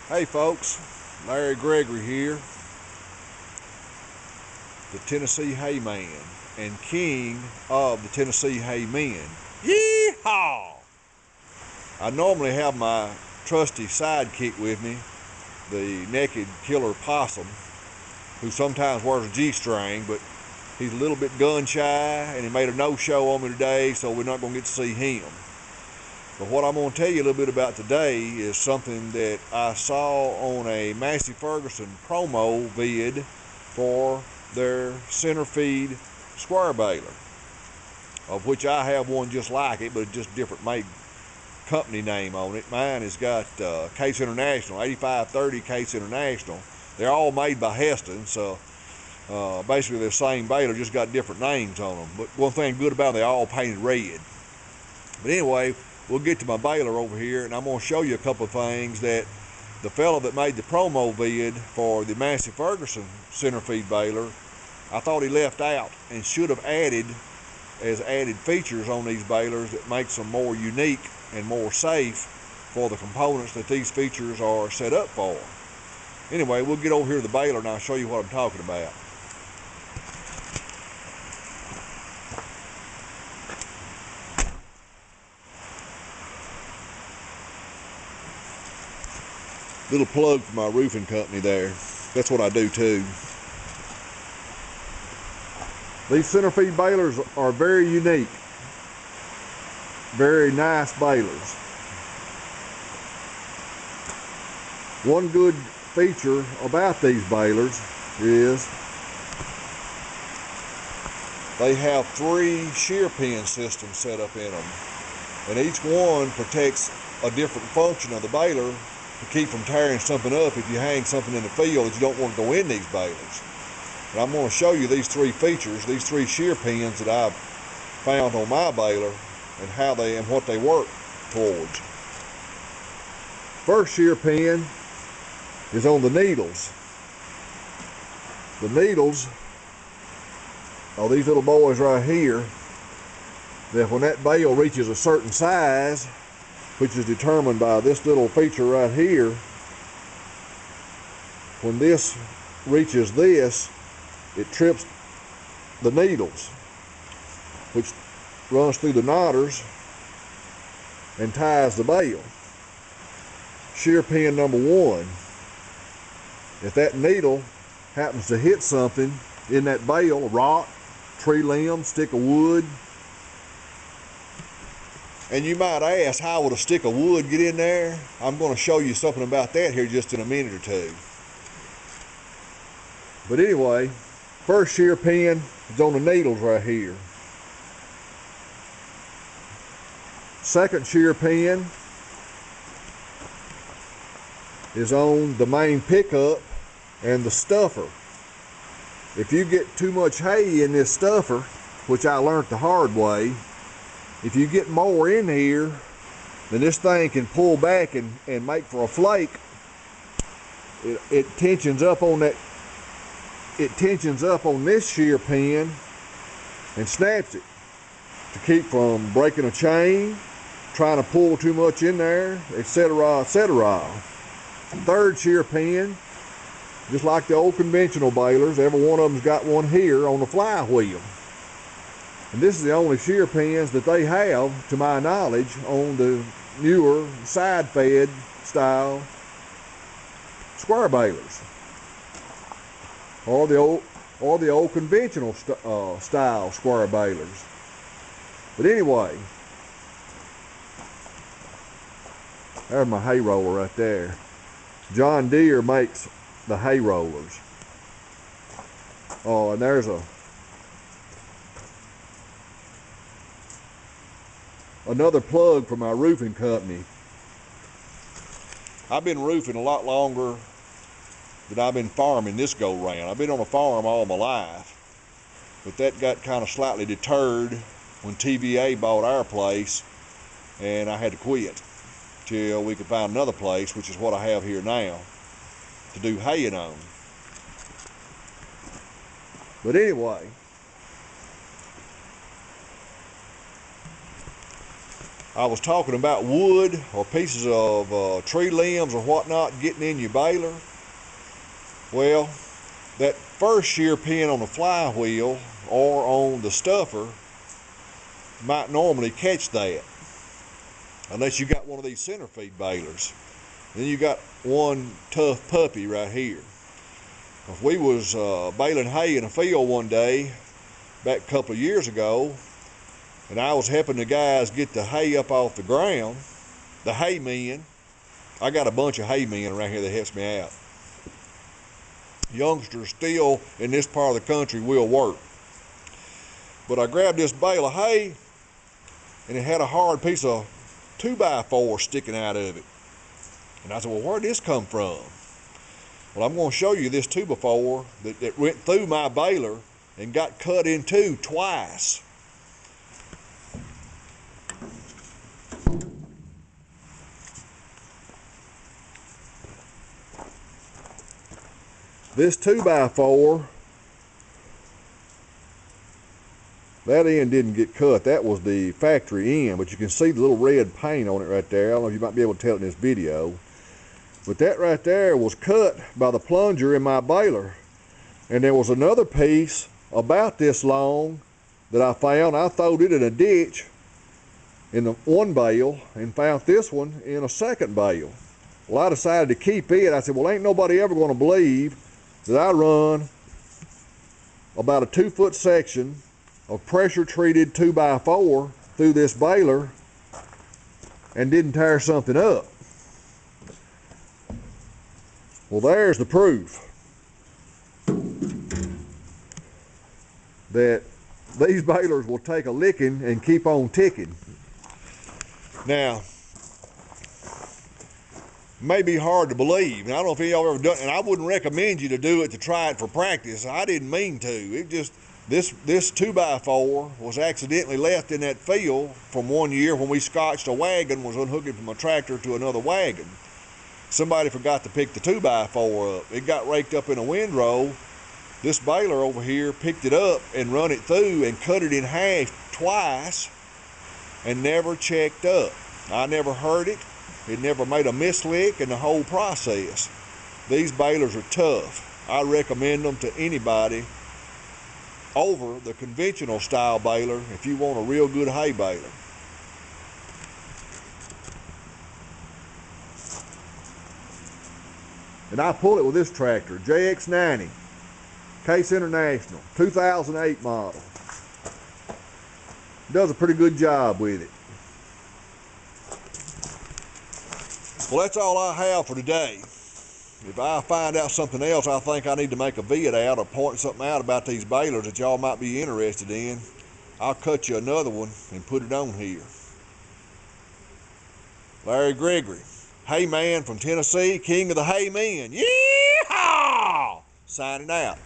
Hey folks, Larry Gregory here, the Tennessee Hay Man and king of the Tennessee Hay Men. Yeehaw! I normally have my trusty sidekick with me, the naked killer possum, who sometimes wears a G-string, but he's a little bit gun shy and he made a no-show on me today, so we're not going to get to see him. But what I'm going to tell you a little bit about today is something that I saw on a Massey Ferguson promo vid for their center feed square baler, of which I have one just like it, but just different made company name on it. Mine has got Case International, 8530 Case International. They're all made by Hesston, so basically they're the same baler, just got different names on them. But one thing good about them, they're all painted red. But anyway, we'll get to my baler over here, and I'm going to show you a couple of things that the fellow that made the promo vid for the Massey Ferguson center feed baler, I thought he left out and should have added as added features on these balers that makes them more unique and more safe for the components that these features are set up for. Anyway, we'll get over here to the baler and I'll show you what I'm talking about. Little plug for my roofing company there. That's what I do too. These center feed balers are very unique. Very nice balers. One good feature about these balers is they have 3 shear-pin systems set up in them. And each one protects a different function of the baler to keep from tearing something up if you hang something in the field that you don't want to go in these balers. And I'm going to show you these 3 features, these 3 shear pins that I've found on my baler and how they and what they work towards. First shear pin is on the needles. The needles are these little boys right here that when that bale reaches a certain size, which is determined by this little feature right here, when this reaches this, it trips the needles, which runs through the knotters and ties the bale. Shear pin number 1. If that needle happens to hit something in that bale, a rock, tree limb, stick of wood, and you might ask, how would a stick of wood get in there? I'm going to show you something about that here just in a minute or two. But anyway, first shear pin is on the needles right here. Second shear pin is on the main pickup and the stuffer. If you get too much hay in this stuffer, which I learned the hard way, if you get more in here, then this thing can pull back and make for a flake. It tensions up on that. It tensions up on this shear pin and snaps it to keep from breaking a chain, trying to pull too much in there, etc., etc. Third shear pin, just like the old conventional balers, every one of them's got one here on the flywheel. And this is the only shear pins that they have, to my knowledge, on the newer side-fed style square balers, or the old conventional style square balers. But anyway, there's my hay roller right there. John Deere makes the hay rollers. Oh, and there's another plug for my roofing company. I've been roofing a lot longer than I've been farming this go round. I've been on a farm all my life, but that got kind of slightly deterred when TVA bought our place, and I had to quit till we could find another place, which is what I have here now, to do haying on. But anyway, I was talking about wood or pieces of tree limbs or whatnot getting in your baler. Well, that first shear pin on the flywheel or on the stuffer might normally catch that, unless you got one of these center feed balers. Then you got one tough puppy right here. If we was baling hay in a field one day back a couple of years ago, and I was helping the guys get the hay up off the ground, the hay men, I got a bunch of hay men around here that helps me out. Youngsters still in this part of the country will work. But I grabbed this bale of hay, and it had a hard piece of 2x4 sticking out of it. And I said, well, where'd this come from? Well, I'm going to show you this 2x4 that went through my baler and got cut in two twice. This 2x4, that end didn't get cut. That was the factory end, but you can see the little red paint on it right there. I don't know if you might be able to tell it in this video. But that right there was cut by the plunger in my baler. And there was another piece about this long that I found. I throwed it in a ditch in the one bale and found this one in a second bale. Well, I decided to keep it. I said, well, ain't nobody ever going to believe that I run about a 2-foot section of pressure treated 2x4 through this baler and didn't tear something up. Well, there's the proof that these balers will take a licking and keep on ticking. Now, may be hard to believe, and I don't know if any of y'all ever done it, and I wouldn't recommend you to do it to try it for practice. I didn't mean to. It just, this 2x4 was accidentally left in that field from one year when we scotched a wagon, was unhooking from a tractor to another wagon. Somebody forgot to pick the 2x4 up. It got raked up in a windrow. This baler over here picked it up and run it through and cut it in half twice and never checked up. I never heard it. It never made a mislick in the whole process. These balers are tough. I recommend them to anybody over the conventional style baler if you want a real good hay baler. And I pull it with this tractor, JX90, Case International, 2008 model. Does a pretty good job with it. Well, that's all I have for today. If I find out something else I think I need to make a vid out or point something out about these balers that y'all might be interested in, I'll cut you another one and put it on here. Larry Gregory, hay man from Tennessee, king of the hay men. Yeehaw! Signing out.